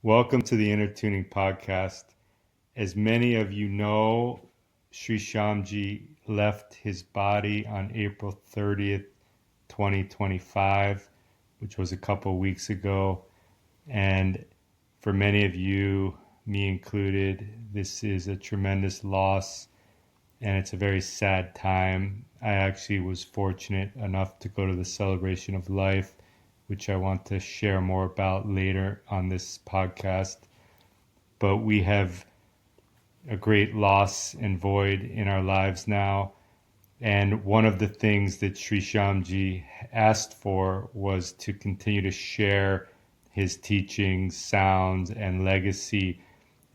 Welcome to the InnerTuning podcast. As many of you know, Sri Shyamji left his body on April 30th, 2025, which was a couple weeks ago. And for many of you, me included, this is a tremendous loss and it's a very sad time. I actually was fortunate enough to go to the celebration of life, which I want to share more about later on this podcast. But we have a great loss and void in our lives now. And one of the things that Sri Shyamji asked for was to continue to share his teachings, sounds, and legacy.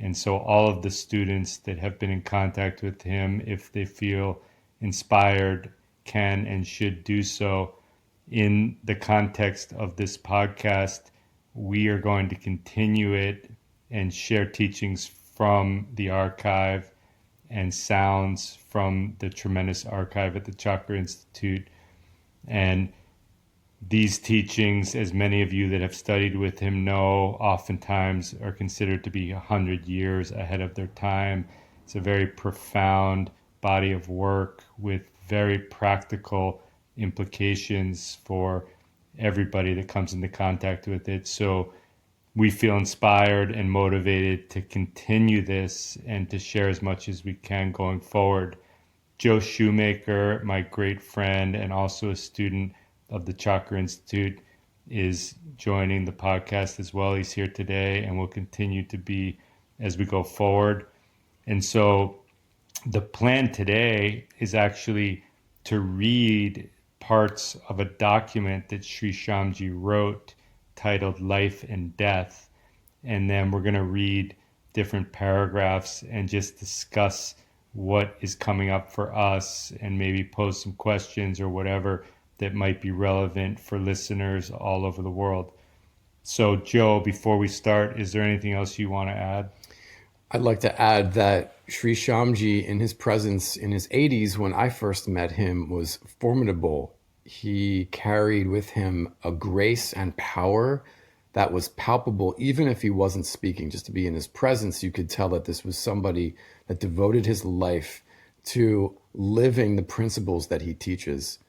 And so all of the students that have been in contact with him, if they feel inspired, can and should do so. In the context of this podcast, we are going to continue it and share teachings from the archive and sounds from the tremendous archive at the ChakraInstitute. And these teachings, as many of you that have studied with him know, oftentimes are considered to be 100 years ahead of their time. It's a very profound body of work with very practical implications for everybody that comes into contact with it. So we feel inspired and motivated to continue this and to share as much as we can going forward. Joe Shoemaker, my great friend and also a student of the ChakraInstitute, is joining the podcast as well. He's here today and will continue to be as we go forward. And so the plan today is actually to read parts of a document that Sri Shyamji wrote titled Life and Death. And then we're going to read different paragraphs and just discuss what is coming up for us and maybe pose some questions or whatever that might be relevant for listeners all over the world. So, Joe, before we start, is there anything else you want to add? I'd like to add that Sri Shyamji, in his presence in his 80s, when I first met him, was formidable. He carried with him a grace and power that was palpable, even if he wasn't speaking. Just to be in his presence, you could tell that this was somebody that devoted his life to living the principles that he teaches.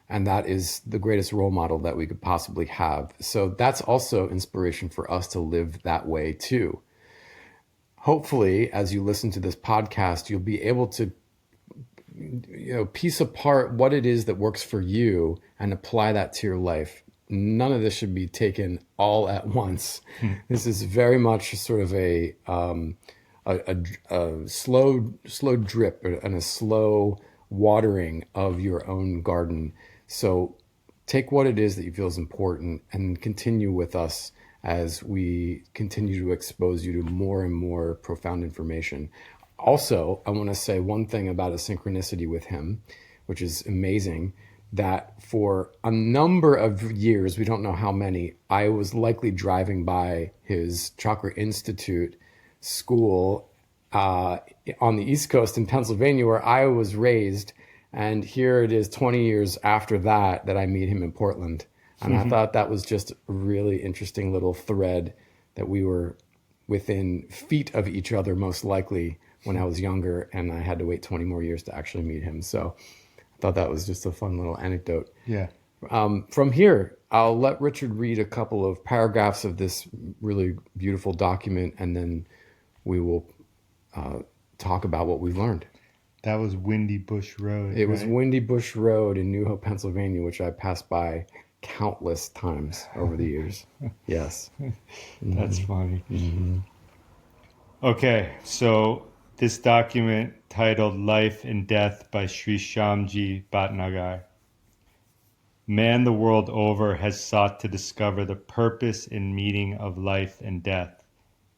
And that is the greatest role model that we could possibly have. So that's also inspiration for us to live that way too. Hopefully, as you listen to this podcast, you'll be able to piece apart what it is that works for you and apply that to your life. None of this should be taken all at once. This is very much sort of a slow drip and a slow watering of your own garden. So take what it is that you feel is important and continue with us as we continue to expose you to more and more profound information. Also, I want to say one thing about a synchronicity with him, which is amazing, that for a number of years, we don't know how many, I was likely driving by his ChakraInstitute school on the East Coast in Pennsylvania, where I was raised. And here it is 20 years after that I meet him in Portland. And I thought that was just a really interesting little thread that we were within feet of each other, most likely, when I was younger, and I had to wait 20 more years to actually meet him. So I thought that was just a fun little anecdote. Yeah. From here, I'll let Richard read a couple of paragraphs of this really beautiful document, and then we will talk about what we've learned. That was Windy Bush Road. It was Windy Bush Road in New Hope, Pennsylvania, which I passed by countless times over the years. Yes. That's funny. Okay, so this document titled Life and Death by Sri Shyamji Bhatnagar. Man the world over has sought to discover the purpose and meaning of life and death.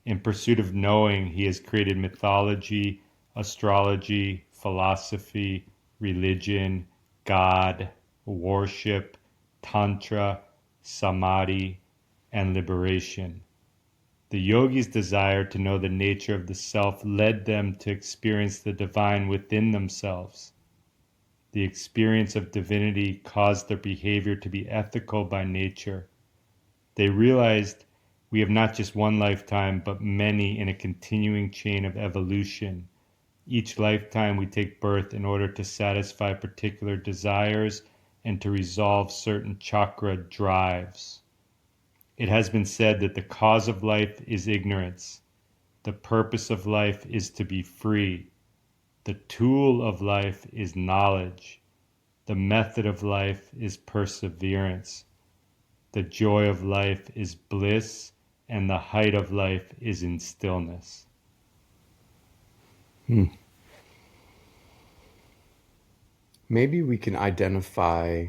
In pursuit of knowing, he has created mythology, astrology, philosophy, religion, God, worship, tantra, samadhi, and liberation. The yogis' desire to know the nature of the self led them to experience the divine within themselves. The experience of divinity caused their behavior to be ethical by nature. They realized We have not just one lifetime, but many in a continuing chain of evolution. Each lifetime we take birth in order to satisfy particular desires and to resolve certain chakra drives. It has been said that the cause of life is ignorance. The purpose of life is to be free. The tool of life is knowledge. The method of life is perseverance. The joy of life is bliss, and the height of life is in stillness. Maybe we can identify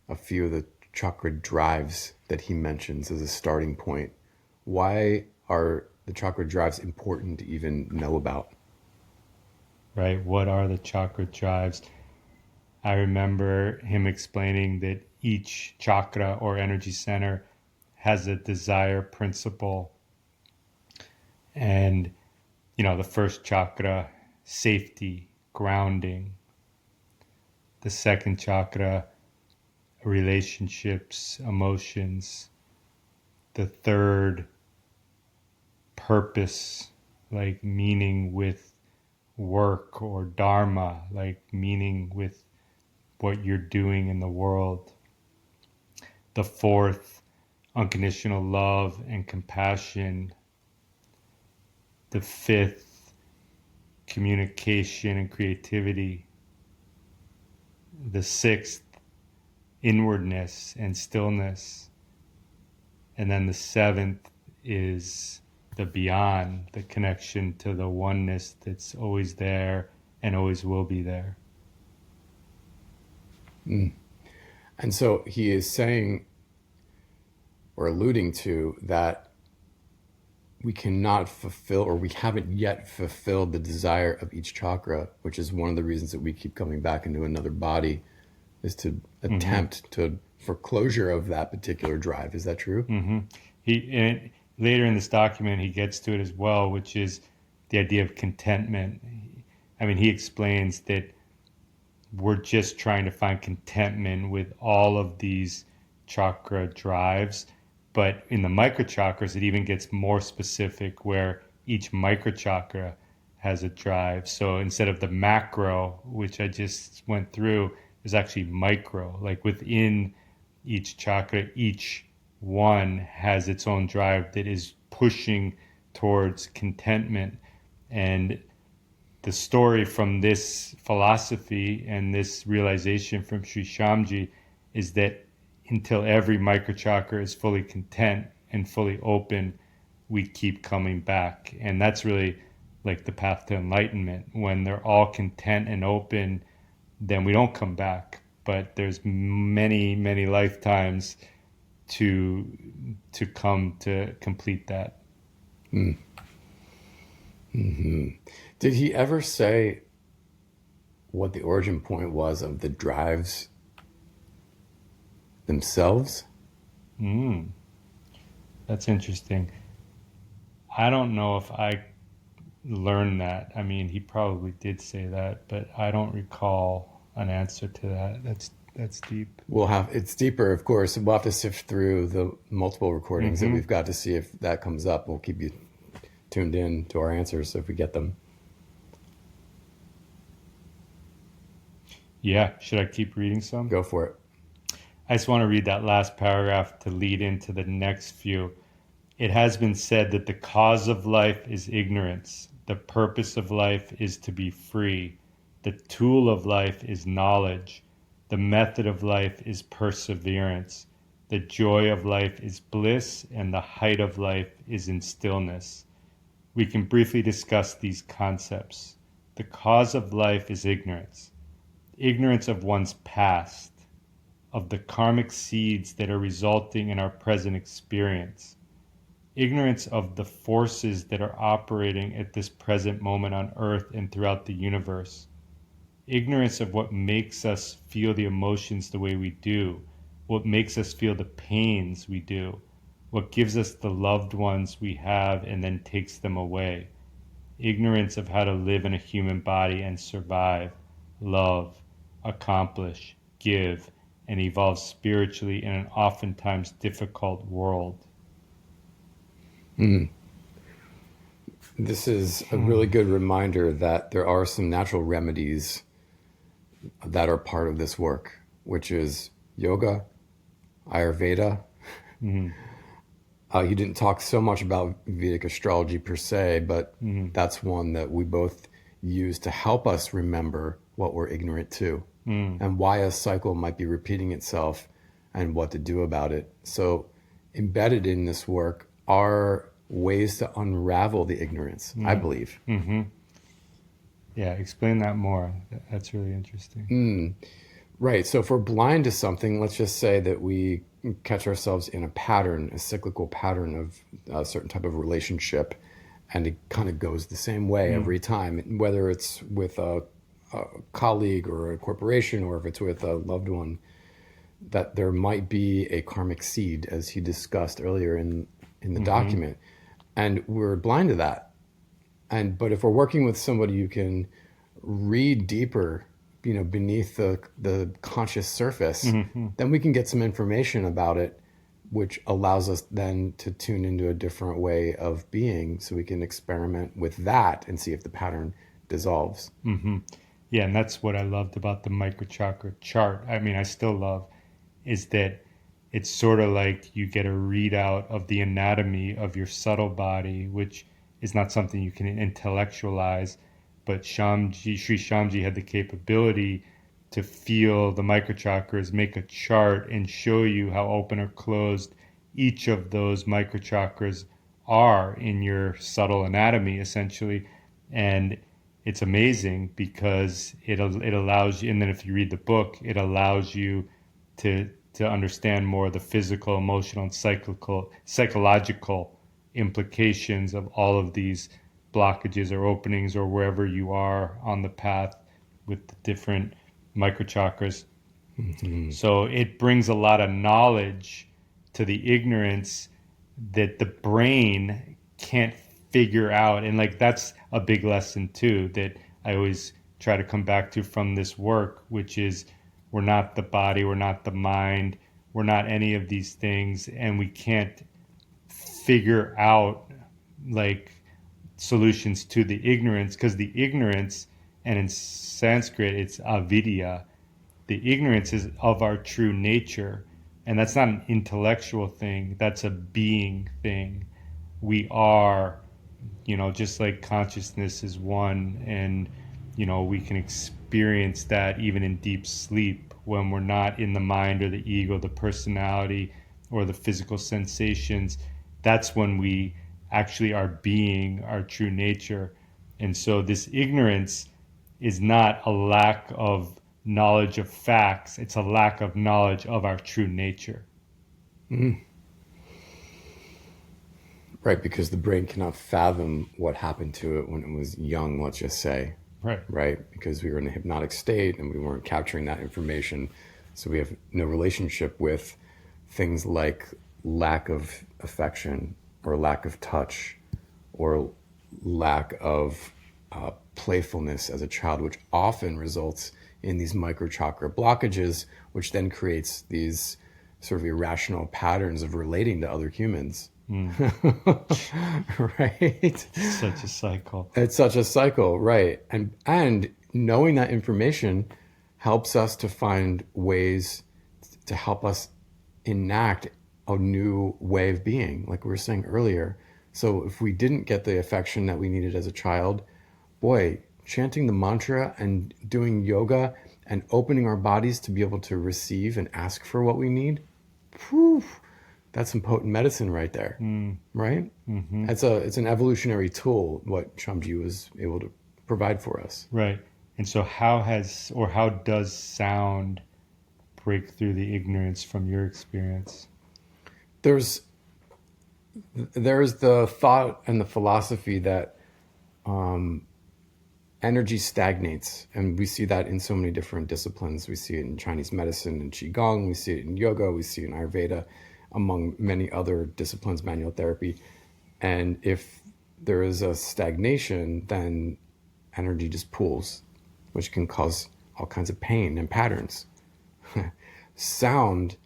a few of the chakra drives that he mentions as a starting point. Why are the chakra drives important to even know about? Right? What are the chakra drives? I remember him explaining that each chakra or energy center has a desire principle. And, the first chakra, safety, grounding. The second chakra, relationships, emotions. The third, purpose, like meaning with work, or dharma, like meaning with what you're doing in the world. The fourth, unconditional love and compassion. The fifth, communication and creativity. The sixth, inwardness and stillness. And then the seventh is the beyond, the connection to the oneness that's always there and always will be there. And so he is saying or alluding to that we cannot fulfill, or we haven't yet fulfilled the desire of each chakra, which is one of the reasons that we keep coming back into another body, is to attempt for closure of that particular drive. Is that true? And later in this document, he gets to it as well, which is the idea of contentment. I mean, he explains that we're just trying to find contentment with all of these chakra drives. But in the microchakras, it even gets more specific, where each microchakra has a drive. So instead of the macro, which I just went through, there's actually micro. Like within each chakra, each one has its own drive that is pushing towards contentment. And the story from this philosophy and this realization from Sri Shamji is that until every microchakra is fully content and fully open, we keep coming back. And that's really like the path to enlightenment. When they're all content and open, then we don't come back. But there's many, many lifetimes to come to complete that. Did he ever say what the origin point was of the drives themselves? That's interesting. I don't know if I learned that. I mean, he probably did say that, but I don't recall an answer to that. That's deep. It's deeper, of course. We'll have to sift through the multiple recordings that we've got to see if that comes up. We'll keep you tuned in to our answers if we get them. Yeah. Should I keep reading some? Go for it. I just want to read that last paragraph to lead into the next few. It has been said that the cause of life is ignorance. The purpose of life is to be free. The tool of life is knowledge. The method of life is perseverance. The joy of life is bliss, and the height of life is in stillness. We can briefly discuss these concepts. The cause of life is ignorance. Ignorance of one's past, of the karmic seeds that are resulting in our present experience. Ignorance of the forces that are operating at this present moment on Earth and throughout the universe. Ignorance of what makes us feel the emotions the way we do, what makes us feel the pains we do, what gives us the loved ones we have and then takes them away. Ignorance of how to live in a human body and survive, love, accomplish, give, and evolve spiritually in an oftentimes difficult world. This is a really good reminder that there are some natural remedies that are part of this work, which is yoga, Ayurveda. He didn't talk so much about Vedic astrology per se, but that's one that we both use to help us remember what we're ignorant to and why a cycle might be repeating itself and what to do about it. So embedded in this work are ways to unravel the ignorance, I believe. Yeah, explain that more. That's really interesting. Right. So if we're blind to something, let's just say that we catch ourselves in a pattern, a cyclical pattern of a certain type of relationship, and it kind of goes the same way every time, whether it's with a colleague or a corporation, or if it's with a loved one, that there might be a karmic seed, as he discussed earlier in the document. And we're blind to that. But if we're working with somebody who can read deeper, beneath the conscious surface, then we can get some information about it, which allows us then to tune into a different way of being, so we can experiment with that and see if the pattern dissolves. Yeah, and that's what I loved about the microchakra chart. I mean, I still love, is that it's sort of like you get a readout of the anatomy of your subtle body, which is not something you can intellectualize. But Sri Shamji had the capability to feel the microchakras, make a chart, and show you how open or closed each of those microchakras are in your subtle anatomy, essentially. And it's amazing because it allows you, and then if you read the book, it allows you to understand more of the physical, emotional, and psychological implications of all of these blockages or openings, or wherever you are on the path with the different microchakras. So it brings a lot of knowledge to the ignorance that the brain can't figure out. And like, that's a big lesson too, that I always try to come back to from this work, which is we're not the body, we're not the mind, we're not any of these things, and we can't figure out like solutions to the ignorance, because the ignorance, and in Sanskrit it's avidya, the ignorance is of our true nature, and that's not an intellectual thing, that's a being thing. We are, just like consciousness is one, and we can experience that even in deep sleep when we're not in the mind or the ego, the personality, or the physical sensations. That's when we actually are being our true nature. And so this ignorance is not a lack of knowledge of facts, it's a lack of knowledge of our true nature. Right, because the brain cannot fathom what happened to it when it was young, let's just say. Right, because we were in a hypnotic state and we weren't capturing that information. So we have no relationship with things like lack of affection, or lack of touch, or lack of playfulness as a child, which often results in these microchakra blockages, which then creates these sort of irrational patterns of relating to other humans. Right? Such a cycle. It's such a cycle, right? And knowing that information helps us to find ways to help us enact a new way of being, like we were saying earlier. So if we didn't get the affection that we needed as a child, boy, chanting the mantra and doing yoga and opening our bodies to be able to receive and ask for what we need, whew, that's some potent medicine right there, right? It's an evolutionary tool, what Shamji was able to provide for us. Right. And so how does sound break through the ignorance from your experience? There's the thought and the philosophy that energy stagnates, and we see that in so many different disciplines. We see it in Chinese medicine and Qigong, we see it in yoga, we see it in Ayurveda, among many other disciplines, manual therapy. And if there is a stagnation, then energy just pools, which can cause all kinds of pain and patterns. Sound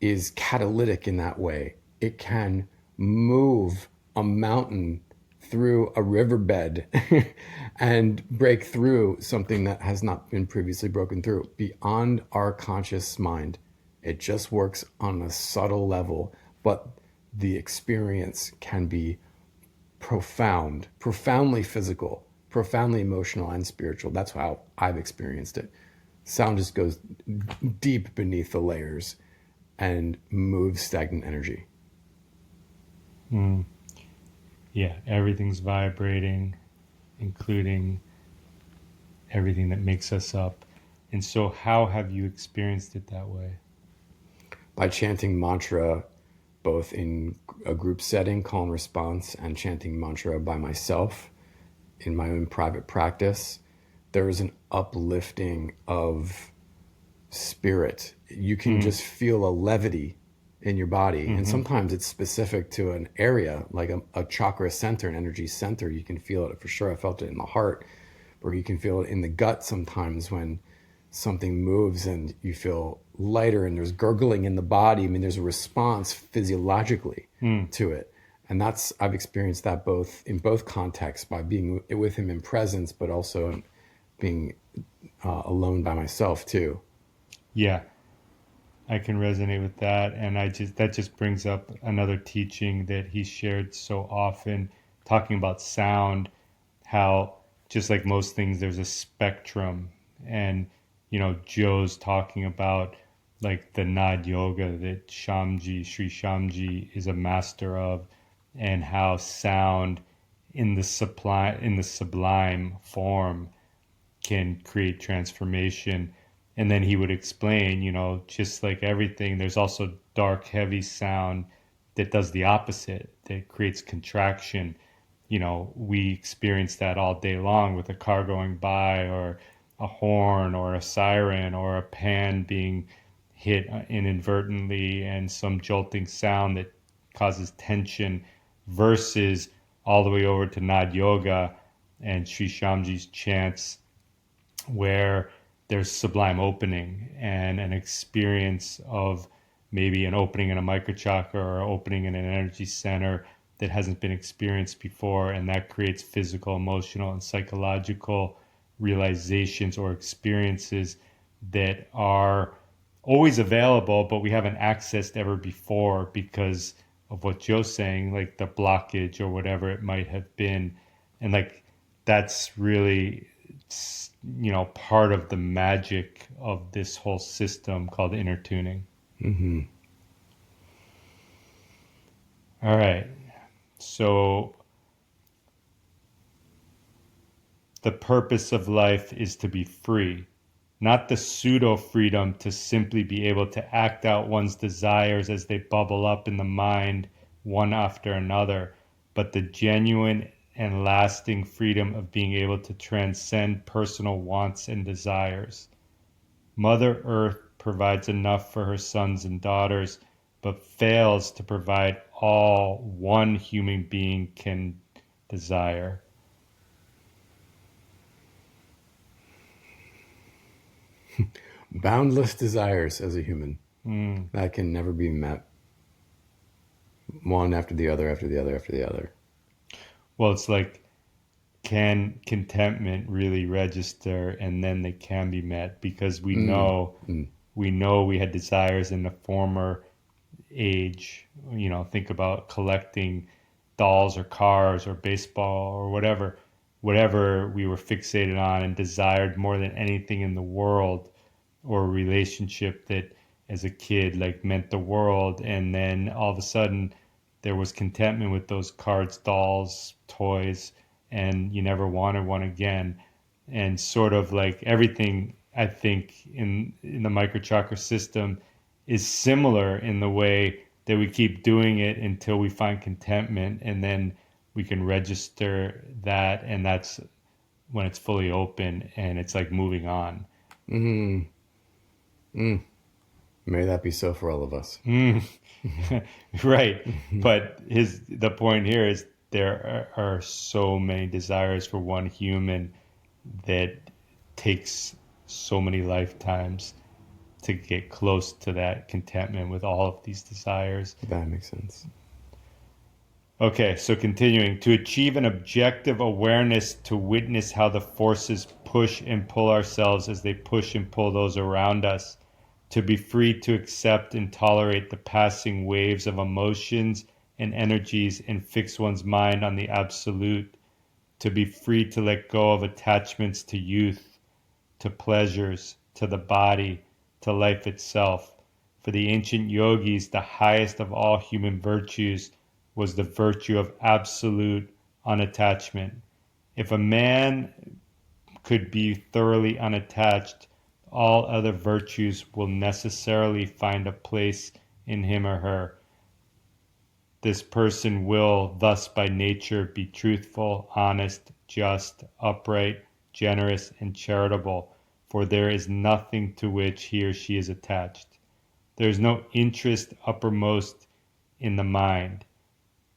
is catalytic in that way. It can move a mountain through a riverbed and break through something that has not been previously broken through beyond our conscious mind. It just works on a subtle level, but the experience can be profound, profoundly physical, profoundly emotional and spiritual. That's how I've experienced it. Sound just goes deep beneath the layers and moves stagnant energy. Yeah, everything's vibrating, including everything that makes us up. And so how have you experienced it that way? By chanting mantra, both in a group setting, call and response, and chanting mantra by myself in my own private practice, there is an uplifting of spirit. You can just feel a levity in your body. And sometimes it's specific to an area, like a chakra center, an energy center. You can feel it for sure. I felt it in the heart, or you can feel it in the gut sometimes when something moves and you feel lighter and there's gurgling in the body. I mean, there's a response physiologically to it. And I've experienced that in both contexts, by being with him in presence, but also being alone by myself too. Yeah, I can resonate with that. And that just brings up another teaching that he shared so often, talking about sound, how just like most things, there's a spectrum. And, Joe's talking about like the Nad Yoga that Sri Shamji is a master of, and how sound in the sublime form can create transformation. And then he would explain, just like everything, there's also dark, heavy sound that does the opposite, that creates contraction. We experience that all day long with a car going by, or a horn, or a siren, or a pan being hit inadvertently, and some jolting sound that causes tension, versus all the way over to Nad Yoga and Sri Shamji's chants, where there's sublime opening and an experience of maybe an opening in a microchakra or opening in an energy center that hasn't been experienced before, and that creates physical, emotional, and psychological realizations or experiences that are always available, but we haven't accessed ever before because of what Joe's saying, like the blockage or whatever it might have been. And like that's really, part of the magic of this whole system called InnerTuning. All right. So the purpose of life is to be free, not the pseudo freedom to simply be able to act out one's desires as they bubble up in the mind one after another, but the genuine and lasting freedom of being able to transcend personal wants and desires. Mother Earth provides enough for her sons and daughters, but fails to provide all one human being can desire. Boundless desires as a human that can never be met, one after the other, after the other, after the other. Well, it's like, can contentment really register, and then they can be met? Because we know we had desires in the former age. Think about collecting dolls or cars or baseball or whatever we were fixated on and desired more than anything in the world, or a relationship that as a kid like meant the world. And then all of a sudden there was contentment with those cards, dolls, toys, and you never wanted one again. And sort of like everything, I think, in the microchakra system is similar in the way that we keep doing it until we find contentment, and then we can register that, and that's when it's fully open and it's like moving on. May that be so for all of us. Right. But the point here is there are so many desires for one human that takes so many lifetimes to get close to that contentment with all of these desires. That makes sense. Okay, so continuing. To achieve an objective awareness to witness how the forces push and pull ourselves as they push and pull those around us. To be free to accept and tolerate the passing waves of emotions and energies and fix one's mind on the absolute. To be free to let go of attachments to youth, to pleasures, to the body, to life itself. For the ancient yogis, the highest of all human virtues was the virtue of absolute unattachment. If a man could be thoroughly unattached, all other virtues will necessarily find a place in him or her. This person will, thus by nature, be truthful, honest, just, upright, generous, and charitable, for there is nothing to which he or she is attached. There is no interest uppermost in the mind.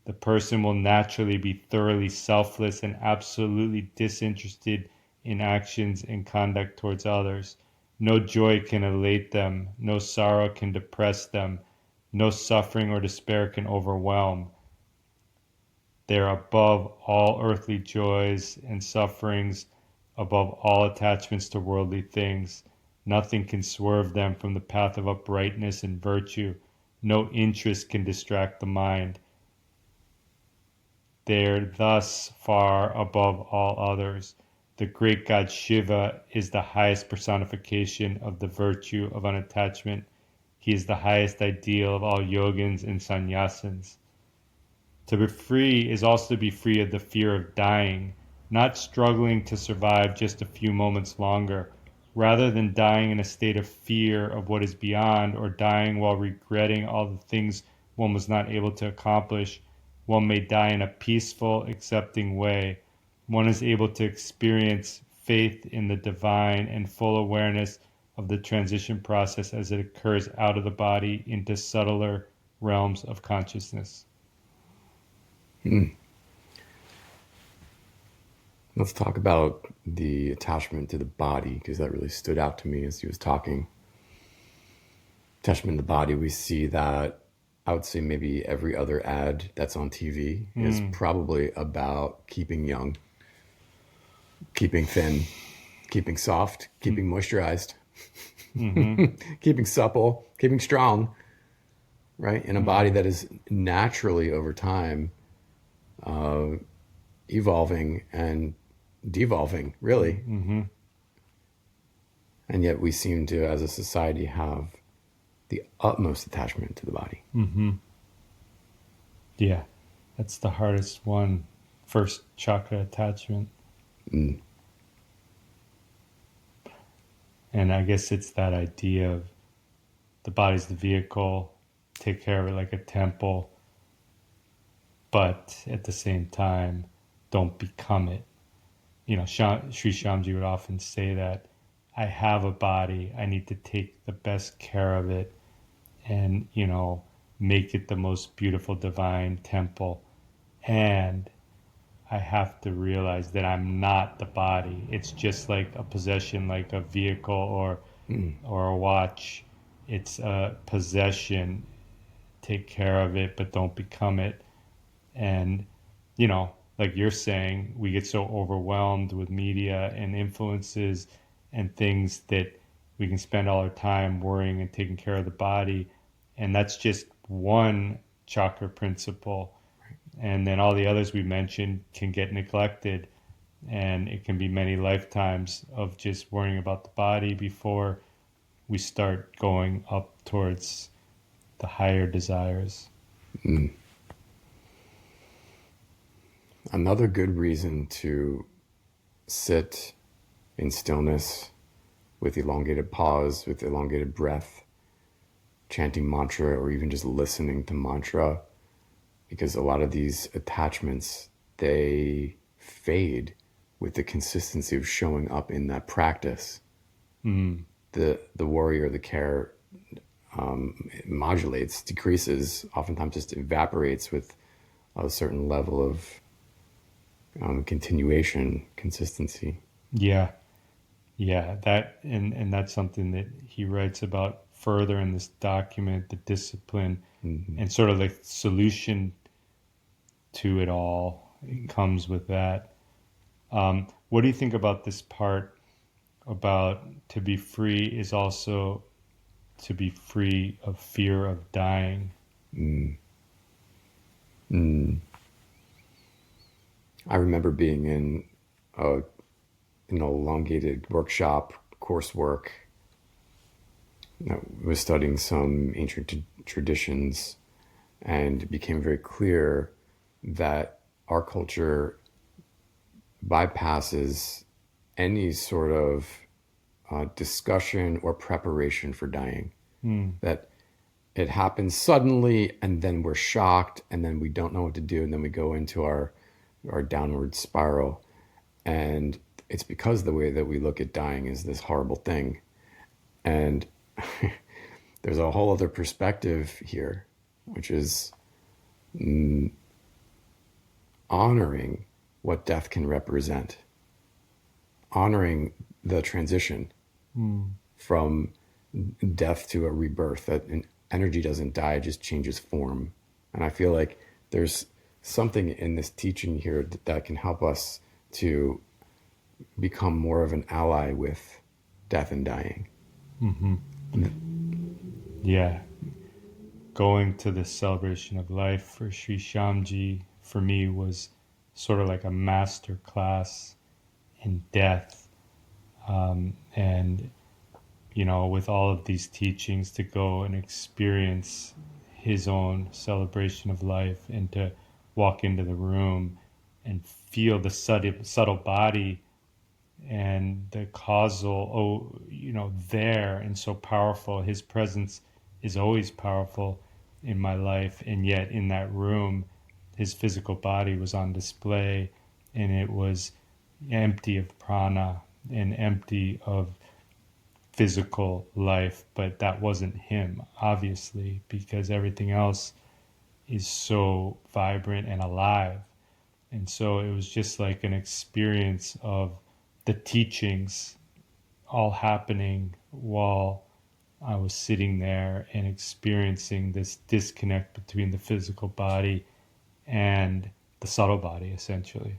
The person will naturally be thoroughly selfless and absolutely disinterested in actions and conduct towards others. No joy can elate them, no sorrow can depress them, no suffering or despair can overwhelm. They are above all earthly joys and sufferings, above all attachments to worldly things. Nothing can swerve them from the path of uprightness and virtue. No interest can distract the mind. They are thus far above all others. The great god Shiva is the highest personification of the virtue of unattachment. He is the highest ideal of all yogins and sannyasins. To be free is also to be free of the fear of dying, not struggling to survive just a few moments longer, rather than dying in a state of fear of what is beyond, or dying while regretting all the things one was not able to accomplish. One may die in a peaceful, accepting way. One is able to experience faith in the divine and full awareness of the transition process as it occurs out of the body into subtler realms of consciousness. Let's talk about the attachment to the body, because that really stood out to me as he was talking. Attachment to the body, we see that, I would say maybe every other ad that's on TV is probably about keeping young, keeping thin, keeping soft, keeping moisturized, keeping supple, keeping strong, right? In a body that is naturally over time evolving and devolving, really. And yet we seem to, as a society, have the utmost attachment to the body. Yeah, that's the hardest one. First chakra attachment. And I guess it's that idea of the body's the vehicle, take care of it like a temple, but at the same time, don't become it. You know, Sri Shyamji would often say that I have a body, I need to take the best care of it and, you know, make it the most beautiful divine temple. And I have to realize that I'm not the body. It's just like a possession, like a vehicle or a watch. It's a possession. Take care of it, but don't become it. And, you know, like you're saying, we get so overwhelmed with media and influences and things that we can spend all our time worrying and taking care of the body. And that's just one chakra principle. And then all the others we mentioned can get neglected. And it can be many lifetimes of just worrying about the body before we start going up towards the higher desires. Another good reason to sit in stillness with elongated pause, with elongated breath, chanting mantra, or even just listening to mantra, because a lot of these attachments, they fade with the consistency of showing up in that practice. The warrior, the care, modulates, decreases, oftentimes just evaporates with a certain level of continuation, consistency. Yeah, that and that's something that he writes about further in this document, the discipline and sort of the solution to it all. It comes with that. What do you think about this part about to be free is also to be free of fear of dying? Mm. Mm. I remember being in an elongated workshop coursework. I was studying some ancient traditions, and it became very clear that our culture bypasses any sort of discussion or preparation for dying. That it happens suddenly, and then we're shocked, and then we don't know what to do, and then we go into our downward spiral. And it's because the way that we look at dying is this horrible thing. And there's a whole other perspective here, which is honoring what death can represent, honoring the transition from death to a rebirth, that an energy doesn't die, it just changes form. And I feel like there's something in this teaching here that can help us to become more of an ally with death and dying. Yeah. Going to the celebration of life for Sri Shyamji, for me, was sort of like a master class in death. And, with all of these teachings, to go and experience his own celebration of life and to walk into the room and feel the subtle body and the causal, there and so powerful. His presence is always powerful in my life, and yet in that room, his physical body was on display, and it was empty of prana and empty of physical life, but that wasn't him, obviously, because everything else is so vibrant and alive. And so it was just like an experience of the teachings all happening while I was sitting there and experiencing this disconnect between the physical body and the subtle body, essentially.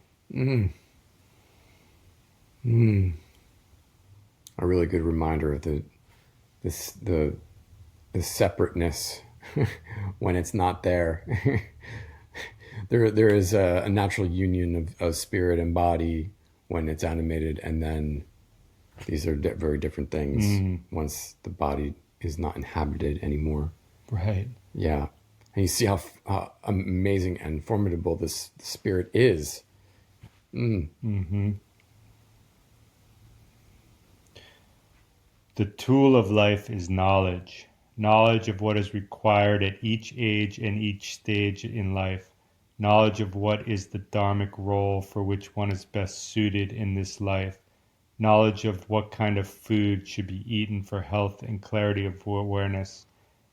A really good reminder of the separateness when it's not there. There is a natural union of spirit and body when it's animated, and then these are very different things once the body is not inhabited anymore. Right. Yeah. And you see how amazing and formidable this spirit is. The tool of life is knowledge. Knowledge of what is required at each age and each stage in life. Knowledge of what is the dharmic role for which one is best suited in this life. Knowledge of what kind of food should be eaten for health and clarity of awareness.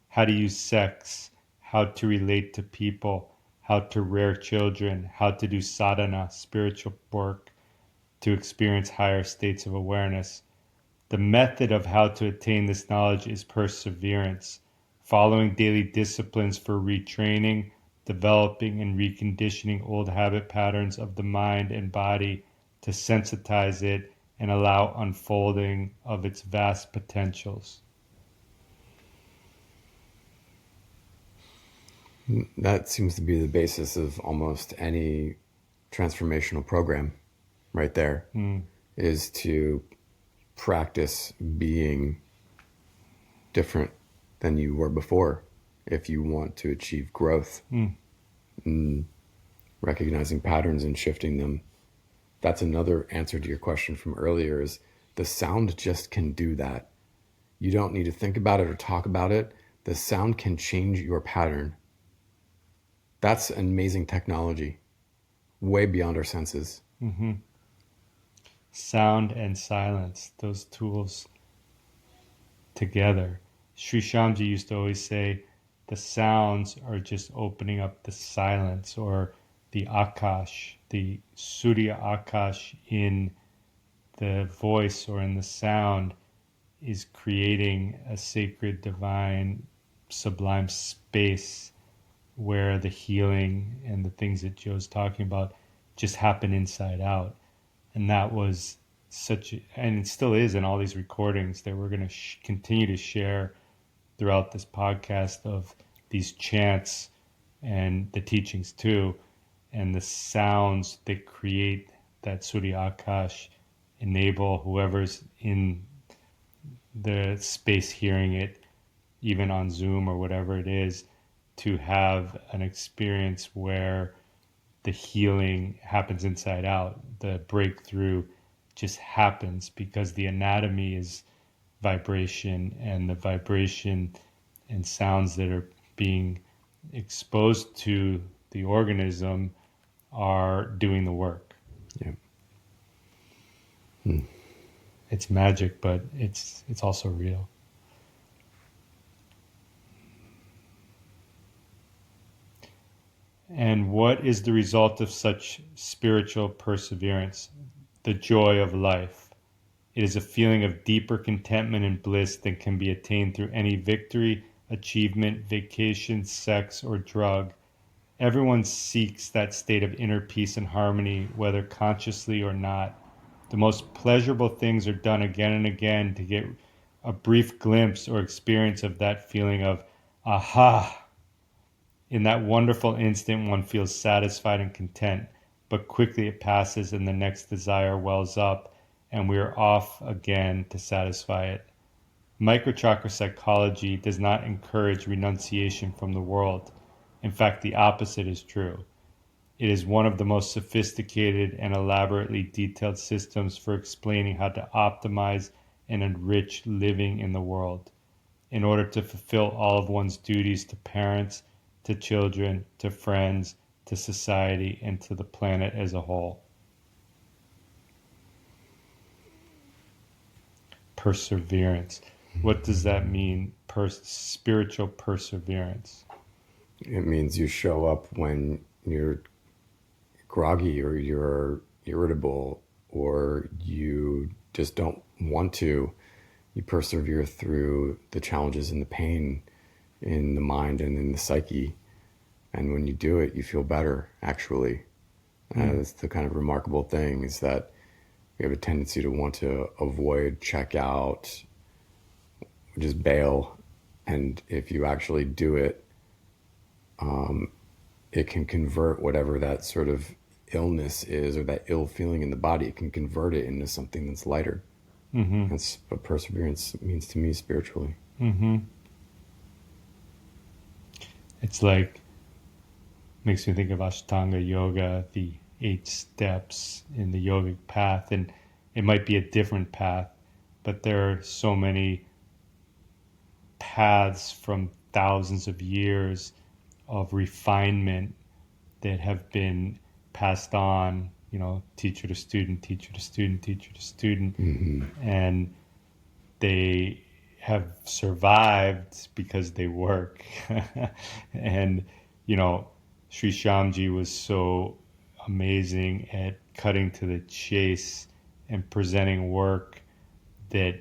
How to use sex. How to relate to people. How to rear children. How to do sadhana, spiritual work, to experience higher states of awareness. The method of how to attain this knowledge is perseverance, following daily disciplines for retraining, developing and reconditioning old habit patterns of the mind and body to sensitize it and allow unfolding of its vast potentials. That seems to be the basis of almost any transformational program right there, is to practice being different than you were before if you want to achieve growth. Recognizing patterns and shifting them. That's another answer to your question from earlier, is the sound just can do that. You don't need to think about it or talk about it. The sound can change your pattern. That's an amazing technology, way beyond our senses. Sound and silence, those tools together. Sri Shyamji used to always say, the sounds are just opening up the silence, or the akash, the surya akash in the voice or in the sound is creating a sacred, divine, sublime space where the healing and the things that Joe's talking about just happen inside out. And that was and it still is in all these recordings that we're going to continue to share throughout this podcast, of these chants and the teachings too, and the sounds that create that Surya Akash, enable whoever's in the space hearing it, even on Zoom or whatever it is, to have an experience where the healing happens inside out. The breakthrough just happens because the anatomy is vibration, and the vibration and sounds that are being exposed to the organism are doing the work. Yeah. It's magic, but it's also real. And what is the result of such spiritual perseverance? The joy of life. It is a feeling of deeper contentment and bliss than can be attained through any victory, achievement, vacation, sex, or drug. Everyone seeks that state of inner peace and harmony, whether consciously or not. The most pleasurable things are done again and again to get a brief glimpse or experience of that feeling of aha. In that wonderful instant, one feels satisfied and content, but quickly it passes and the next desire wells up, and we are off again to satisfy it. Microchakra psychology does not encourage renunciation from the world. In fact, the opposite is true. It is one of the most sophisticated and elaborately detailed systems for explaining how to optimize and enrich living in the world, in order to fulfill all of one's duties to parents, to children, to friends, to society, and to the planet as a whole. Perseverance. What does that mean? Spiritual perseverance. It means you show up when you're groggy or you're irritable or you just don't want to. You persevere through the challenges and the pain in the mind and in the psyche. And when you do it, you feel better, actually. That's the kind of remarkable thing, is that we have a tendency to want to avoid, check out, just bail. And if you actually do it, it can convert whatever that sort of illness is, or that ill feeling in the body. It can convert it into something that's lighter. Mm-hmm. That's what perseverance means to me spiritually. Mm-hmm. It's like, makes me think of Ashtanga yoga, the 8 steps in the yogic path, and it might be a different path, but there are so many paths from thousands of years of refinement that have been passed on, teacher to student, teacher to student, teacher to student, and they have survived because they work. And, Sri Shyamji was so amazing at cutting to the chase and presenting work that,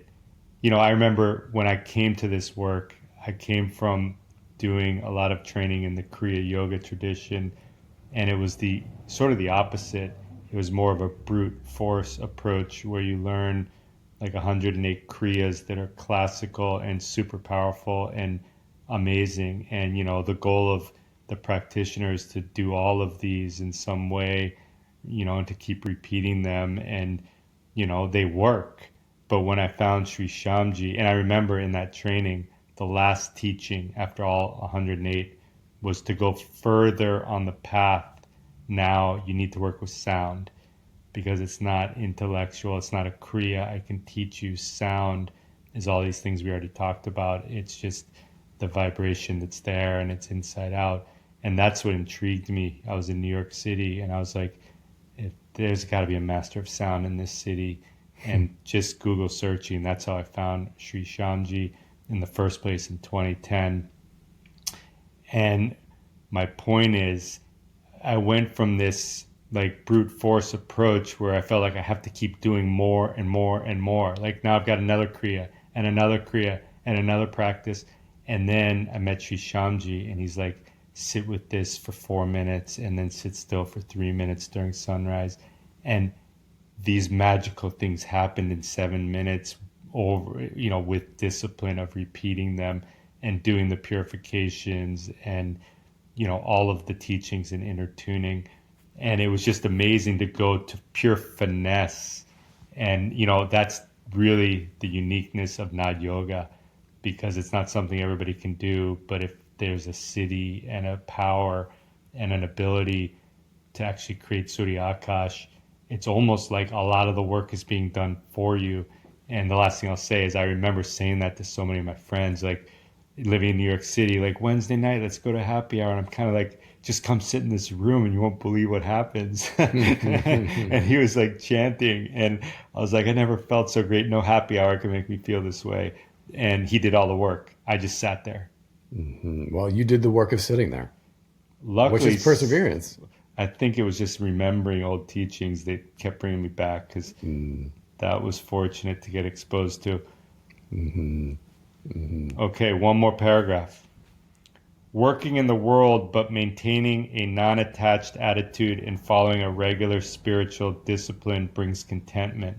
I remember when I came to this work, I came from doing a lot of training in the Kriya Yoga tradition, and it was the sort of the opposite. It was more of a brute force approach where you learn like 108 Kriyas that are classical and super powerful and amazing. And, the goal of the practitioner is to do all of these in some way, and to keep repeating them. And, they work. But when I found Sri Shyamji, and I remember in that training, the last teaching after all 108 was to go further on the path. Now you need to work with sound, because it's not intellectual, it's not a kriya. I can teach you sound is all these things we already talked about. It's just the vibration that's there, and it's inside out. And that's what intrigued me. I was in New York City, and I was like, there's got to be a master of sound in this city. And just Google searching, that's how I found Sri Shyamji in the first place in 2010. And my point is, I went from this like brute force approach where I felt like I have to keep doing more and more and more. Like now I've got another kriya and another kriya and another practice. And then I met Sri Shyamji, and he's like, sit with this for 4 minutes and then sit still for 3 minutes during sunrise. And these magical things happened in 7 minutes over, with discipline of repeating them and doing the purifications and, all of the teachings in InnerTuning. And it was just amazing to go to pure finesse. And, that's really the uniqueness of Nad Yoga, because it's not something everybody can do. But if there's a siddhi and a power and an ability to actually create Suryakash, it's almost like a lot of the work is being done for you. And the last thing I'll say is I remember saying that to so many of my friends, like living in New York City, like Wednesday night, let's go to happy hour. And I'm kind of like, just come sit in this room and you won't believe what happens. And he was like chanting. And I was like, I never felt so great. No happy hour can make me feel this way. And he did all the work. I just sat there. Mm-hmm. Well, you did the work of sitting there. Luckily, which is perseverance. I think it was just remembering old teachings that kept bringing me back, because that was fortunate to get exposed to. Mm-hmm. Mm-hmm. Okay, one more paragraph. Working in the world but maintaining a non-attached attitude and following a regular spiritual discipline brings contentment.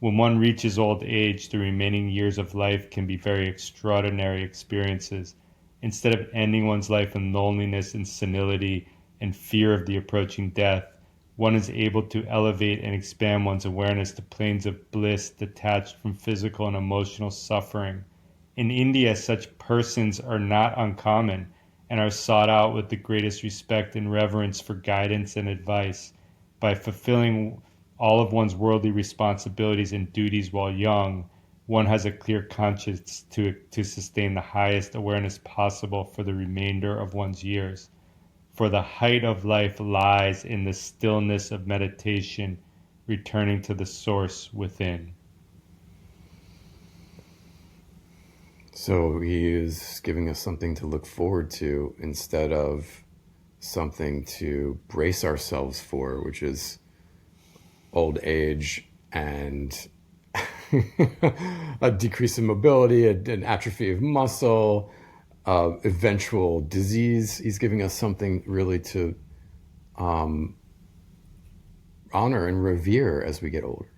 When one reaches old age, the remaining years of life can be very extraordinary experiences. Instead of ending one's life in loneliness and senility and fear of the approaching death, one is able to elevate and expand one's awareness to planes of bliss detached from physical and emotional suffering. In India, such persons are not uncommon and are sought out with the greatest respect and reverence for guidance and advice. By fulfilling all of one's worldly responsibilities and duties while young, one has a clear conscience to sustain the highest awareness possible for the remainder of one's years. For the height of life lies in the stillness of meditation, returning to the source within. So he is giving us something to look forward to instead of something to brace ourselves for, which is old age and a decrease in mobility, an atrophy of muscle, eventual disease. He's giving us something really to honor and revere as we get older.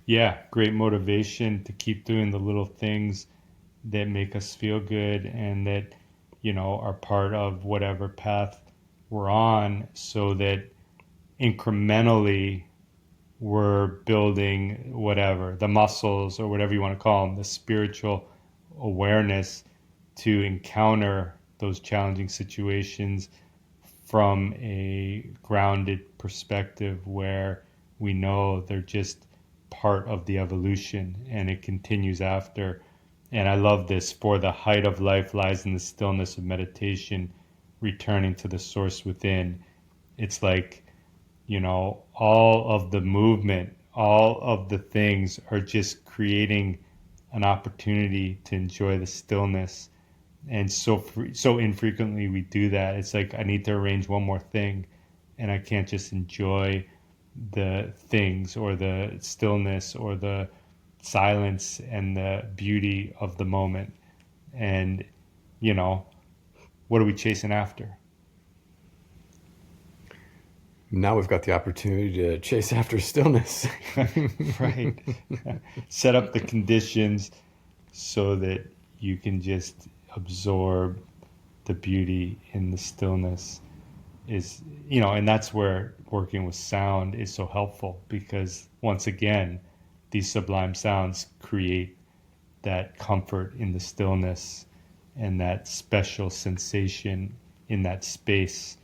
Yeah, great motivation to keep doing the little things that make us feel good and that, are part of whatever path we're on, so that incrementally we're building whatever, the muscles or whatever you want to call them, the spiritual awareness to encounter those challenging situations from a grounded perspective where we know they're just part of the evolution and it continues after. And I love this. For the height of life lies in the stillness of meditation, returning to the source within. It's like, all of the movement, all of the things are just creating an opportunity to enjoy the stillness. And so infrequently we do that. It's like, I need to arrange one more thing and I can't just enjoy the things or the stillness or the silence and the beauty of the moment. And, what are we chasing after? Now we've got the opportunity to chase after stillness. Right. Set up the conditions so that you can just absorb the beauty in the stillness. And that's where working with sound is so helpful, because once again, these sublime sounds create that comfort in the stillness and that special sensation in that space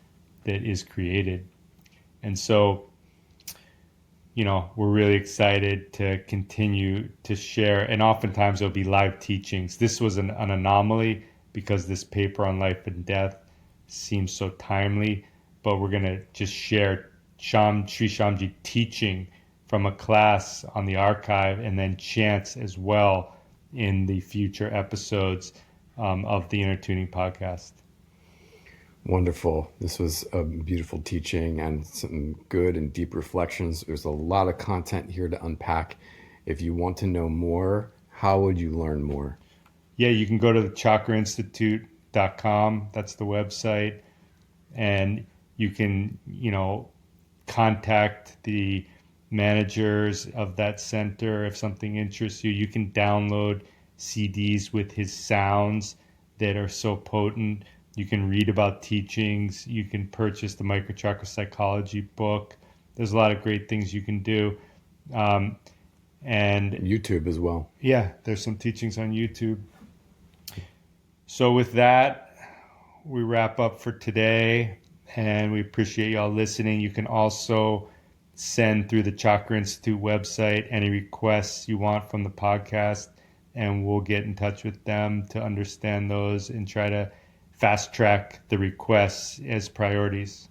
that is created. And so, we're really excited to continue to share, and oftentimes there'll be live teachings. This was an anomaly because this paper on life and death seems so timely, but we're going to just share Sri Shyamji teaching from a class on the archive, and then chants as well in the future episodes of the InnerTuning podcast. Wonderful. This was a beautiful teaching and some good and deep reflections. There's a lot of content here to unpack. If you want to know more, how would you learn more? Yeah, you can go to the ChakraInstitute InnerTuning.com. That's the website. And you can, contact the managers of that center if something interests you. You can download CDs with his sounds that are so potent. You can read about teachings. You can purchase the Microchakra Psychology book. There's a lot of great things you can do. And YouTube as well. yeah, there's some teachings on YouTube. So with that, we wrap up for today, and we appreciate y'all listening. You can also send through the Chakra Institute website any requests you want from the podcast, and we'll get in touch with them to understand those and try to fast track the requests as priorities.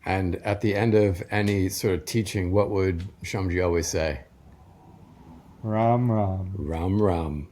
And at the end of any sort of teaching, what would Shamji always say? Ram Ram. Ram Ram.